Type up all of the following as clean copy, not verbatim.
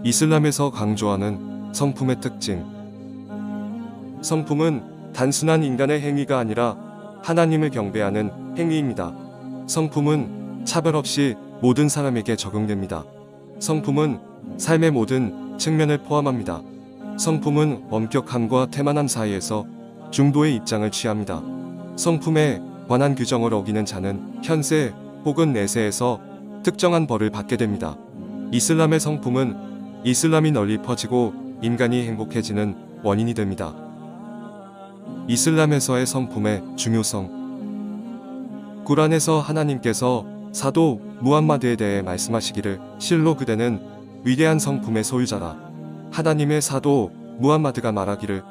이슬람에서 강조하는 성품의 특징. 성품은 단순한 인간의 행위가 아니라 하나님을 경배하는 행위입니다. 성품은 차별 없이 모든 사람에게 적용됩니다. 성품은 삶의 모든 측면을 포함합니다. 성품은 엄격함과 태만함 사이에서 중도의 입장을 취합니다. 성품에 관한 규정을 어기는 자는 현세 혹은 내세에서 특정한 벌을 받게 됩니다. 이슬람의 성품은 이슬람이 널리 퍼지고 인간이 행복해지는 원인이 됩니다. 이슬람에서의 성품의 중요성. 꾸란에서 하나님께서 사도 무함마드에 대해 말씀하시기를 실로 그대는 위대한 성품의 소유자라. 하나님의 사도 무함마드가 말하기를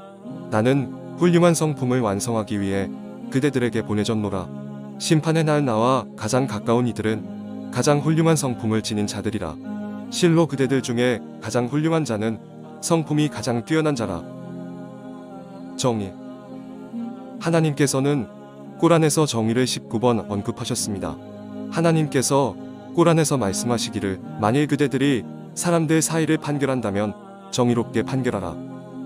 나는 훌륭한 성품을 완성하기 위해 그대들에게 보내졌노라. 심판의 날 나와 가장 가까운 이들은 가장 훌륭한 성품을 지닌 자들이라. 실로 그대들 중에 가장 훌륭한 자는 성품이 가장 뛰어난 자라. 정의. 하나님께서는 꾸란에서 정의를 19번 언급하셨습니다. 하나님께서 꾸란에서 말씀하시기를 만일 그대들이 사람들 사이를 판결한다면 정의롭게 판결하라.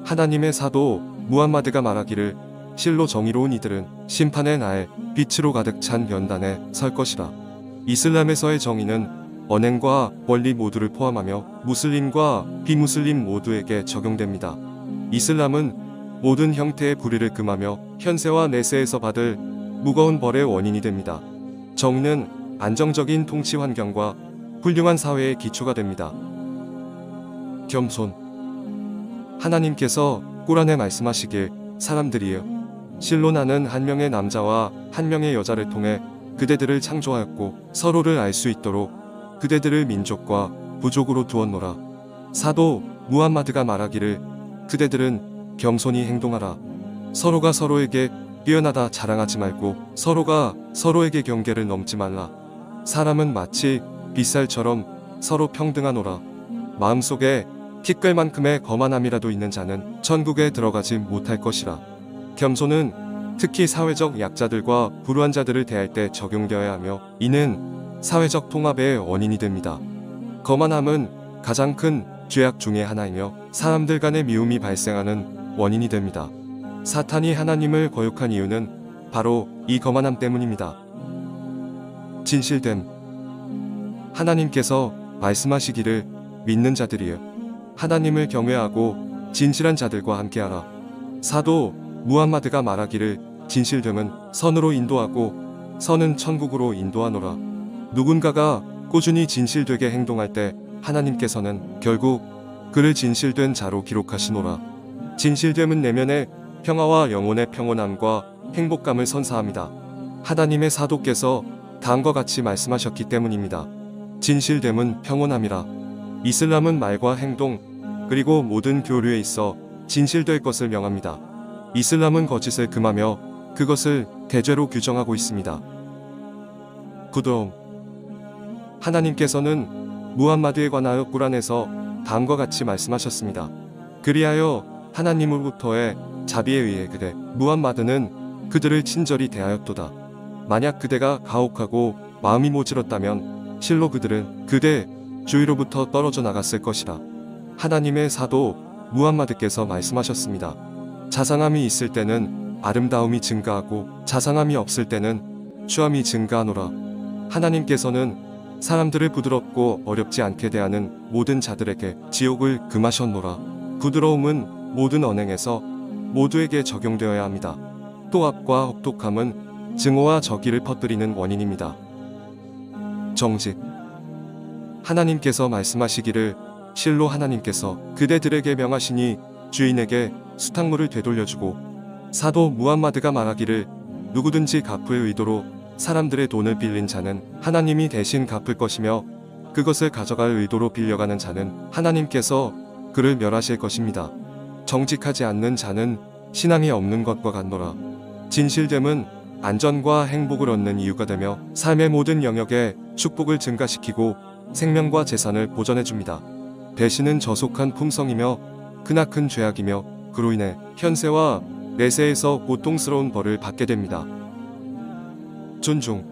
하나님의 사도 무함마드가 말하기를 실로 정의로운 이들은 심판의 날 빛으로 가득 찬 연단에 설 것이라. 이슬람에서의 정의는 언행과 원리 모두를 포함하며 무슬림과 비무슬림 모두에게 적용됩니다. 이슬람은 모든 형태의 불의를 금하며 현세와 내세에서 받을 무거운 벌의 원인이 됩니다. 정의는 안정적인 통치 환경과 훌륭한 사회의 기초가 됩니다. 겸손. 하나님께서 꾸란에 말씀하시길 사람들이여 실로 나는 한 명의 남자와 한 명의 여자를 통해 그대들을 창조하였고 서로를 알 수 있도록 그대들을 민족과 부족으로 두었노라. 사도 무함마드가 말하기를 그대들은 겸손히 행동하라. 서로가 서로에게 뛰어나다 자랑하지 말고 서로가 서로에게 경계를 넘지 말라. 사람은 마치 빗살처럼 서로 평등하노라. 마음속에 티끌만큼의 거만함이라도 있는 자는 천국에 들어가지 못할 것이라. 겸손은 특히 사회적 약자들과 불우한 자들을 대할 때 적용되어야 하며 이는 사회적 통합의 원인이 됩니다. 거만함은 가장 큰 죄악 중의 하나이며 사람들 간의 미움이 발생하는 원인이 됩니다. 사탄이 하나님을 거역한 이유는 바로 이 거만함 때문입니다. 진실됨. 하나님께서 말씀하시기를 믿는 자들이여 하나님을 경외하고 진실한 자들과 함께하라. 사도 무함마드가 말하기를 진실됨은 선으로 인도하고 선은 천국으로 인도하노라. 누군가가 꾸준히 진실되게 행동할 때 하나님께서는 결국 그를 진실된 자로 기록하시노라. 진실됨은 내면의 평화와 영혼의 평온함과 행복감을 선사합니다. 하나님의 사도께서 다음과 같이 말씀하셨기 때문입니다. 진실됨은 평온함이라. 이슬람은 말과 행동 그리고 모든 교류에 있어 진실될 것을 명합니다. 이슬람은 거짓을 금하며 그것을 대죄로 규정하고 있습니다. 부드러움. 하나님께서는 무함마드에 관하여 꾸란에서 다음과 같이 말씀하셨습니다. 그리하여 하나님으로부터의 자비에 의해 그대 무함마드는 그들을 친절히 대하였도다. 만약 그대가 가혹하고 마음이 모질었다면 실로 그들은 그대 주위로부터 떨어져 나갔을 것이라. 하나님의 사도 무함마드께서 말씀하셨습니다. 자상함이 있을 때는 아름다움이 증가하고 자상함이 없을 때는 추함이 증가하노라. 하나님께서는 사람들을 부드럽고 어렵지 않게 대하는 모든 자들에게 지옥을 금하셨노라. 부드러움은 모든 언행에서 모두에게 적용되어야 합니다. 또압과 혹독함은 증오와 적의를 퍼뜨리는 원인입니다. 정직. 하나님께서 말씀하시기를 실로 하나님께서 그대들에게 명하시니 주인에게 수탁물을 되돌려주고 사도 무함마드가 말하기를 누구든지 갚을 의도로 사람들의 돈을 빌린 자는 하나님이 대신 갚을 것이며 그것을 가져갈 의도로 빌려가는 자는 하나님께서 그를 멸하실 것입니다. 정직하지 않는 자는 신앙이 없는 것과 같노라. 진실됨은 안전과 행복을 얻는 이유가 되며 삶의 모든 영역에 축복을 증가시키고 생명과 재산을 보전해줍니다. 배신은 저속한 품성이며 크나큰 죄악이며 그로 인해 현세와 내세에서 고통스러운 벌을 받게 됩니다. 존중.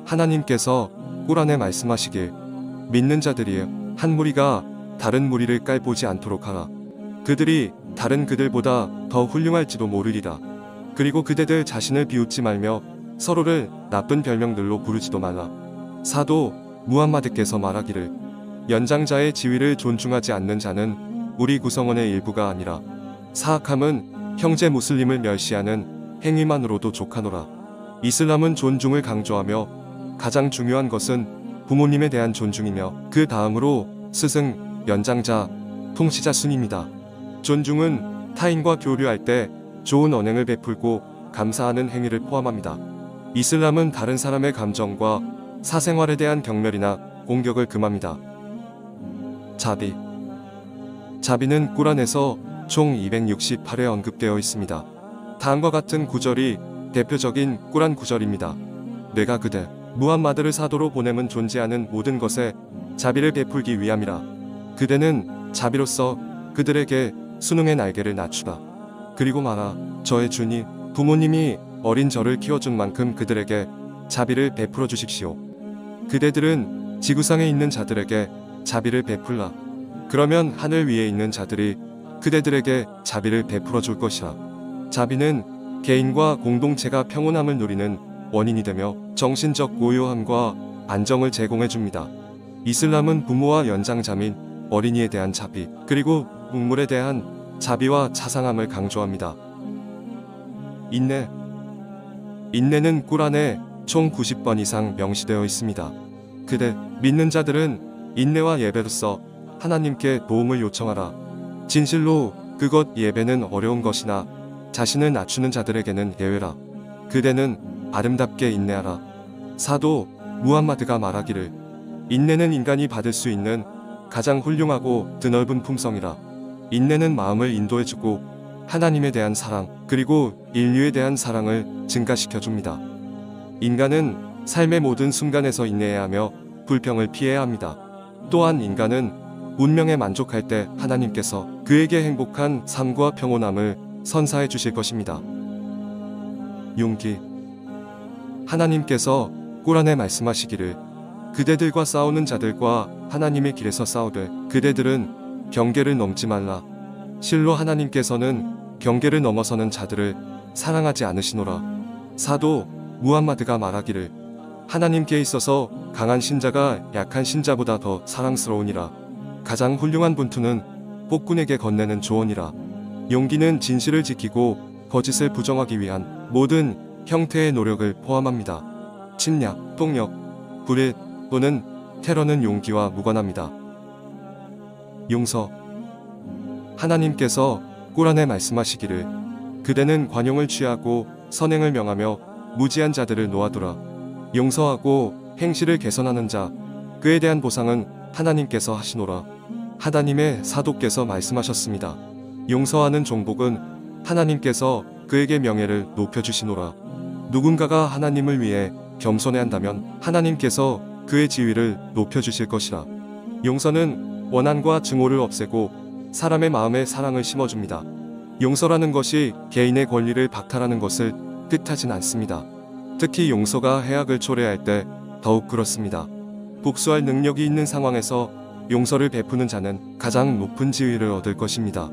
하나님께서 꾸란에 말씀하시길 믿는 자들이여 한 무리가 다른 무리를 깔보지 않도록 하라. 그들이 다른 그들보다 더 훌륭할지도 모르리라. 그리고 그대들 자신을 비웃지 말며 서로를 나쁜 별명들로 부르지도 말라. 사도 무함마드께서 말하기를 연장자의 지위를 존중하지 않는 자는 우리 구성원의 일부가 아니라 사악함은 형제 무슬림을 멸시하는 행위만으로도 족하노라. 이슬람은 존중을 강조하며 가장 중요한 것은 부모님에 대한 존중이며 그 다음으로 스승, 연장자, 통치자 순입니다. 존중은 타인과 교류할 때 좋은 언행을 베풀고 감사하는 행위를 포함합니다. 이슬람은 다른 사람의 감정과 사생활에 대한 경멸이나 공격을 금합니다. 자비. 자비는 꾸란에서 총 268회 언급되어 있습니다. 다음과 같은 구절이 대표적인 꾸란 구절입니다. 내가 그대 무함마드를 사도로 보냄은 존재하는 모든 것에 자비를 베풀기 위함이라. 그대는 자비로서 그들에게 순응의 날개를 낮추라. 그리고 말하 저의 주님 부모님이 어린 저를 키워준 만큼 그들에게 자비를 베풀어 주십시오. 그대들은 지구상에 있는 자들에게 자비를 베풀라. 그러면 하늘 위에 있는 자들이 그대들에게 자비를 베풀어 줄 것이라. 자비는 개인과 공동체가 평온함을 누리는 원인이 되며 정신적 고요함과 안정을 제공해 줍니다. 이슬람은 부모와 연장자 및 어린이에 대한 자비, 그리고 동물에 대한 자비와 자상함을 강조합니다. 인내. 인내는 꾸란에 총 90번 이상 명시되어 있습니다. 그대 믿는 자들은 인내와 예배로서 하나님께 도움을 요청하라. 진실로 그것 예배는 어려운 것이나 자신을 낮추는 자들에게는 예외라. 그대는 아름답게 인내하라. 사도 무함마드가 말하기를 인내는 인간이 받을 수 있는 가장 훌륭하고 드넓은 품성이라. 인내는 마음을 인도해주고 하나님에 대한 사랑 그리고 인류에 대한 사랑을 증가시켜줍니다. 인간은 삶의 모든 순간에서 인내해야 하며 불평을 피해야 합니다. 또한 인간은 운명에 만족할 때 하나님께서 그에게 행복한 삶과 평온함을 선사해 주실 것입니다. 용기. 하나님께서 꾸란에 말씀하시기를 그대들과 싸우는 자들과 하나님의 길에서 싸우되 그대들은 경계를 넘지 말라. 실로 하나님께서는 경계를 넘어서는 자들을 사랑하지 않으시노라. 사도 무함마드가 말하기를 하나님께 있어서 강한 신자가 약한 신자보다 더 사랑스러우니라. 가장 훌륭한 분투는 폭군에게 건네는 조언이라. 용기는 진실을 지키고 거짓을 부정하기 위한 모든 형태의 노력을 포함합니다. 침략, 폭력, 불의 또는 테러는 용기와 무관합니다. 용서. 하나님께서 꾸란에 말씀하시기를 그대는 관용을 취하고 선행을 명하며 무지한 자들을 놓아두라. 용서하고 행실을 개선하는 자 그에 대한 보상은 하나님께서 하시노라. 하나님의 사도께서 말씀하셨습니다. 용서하는 종복은 하나님께서 그에게 명예를 높여주시노라. 누군가가 하나님을 위해 겸손해한다면 하나님께서 그의 지위를 높여주실 것이라. 용서는 원한과 증오를 없애고 사람의 마음에 사랑을 심어줍니다. 용서라는 것이 개인의 권리를 박탈하는 것을 뜻하진 않습니다. 특히 용서가 해악을 초래할 때 더욱 그렇습니다. 복수할 능력이 있는 상황에서 용서를 베푸는 자는 가장 높은 지위를 얻을 것입니다.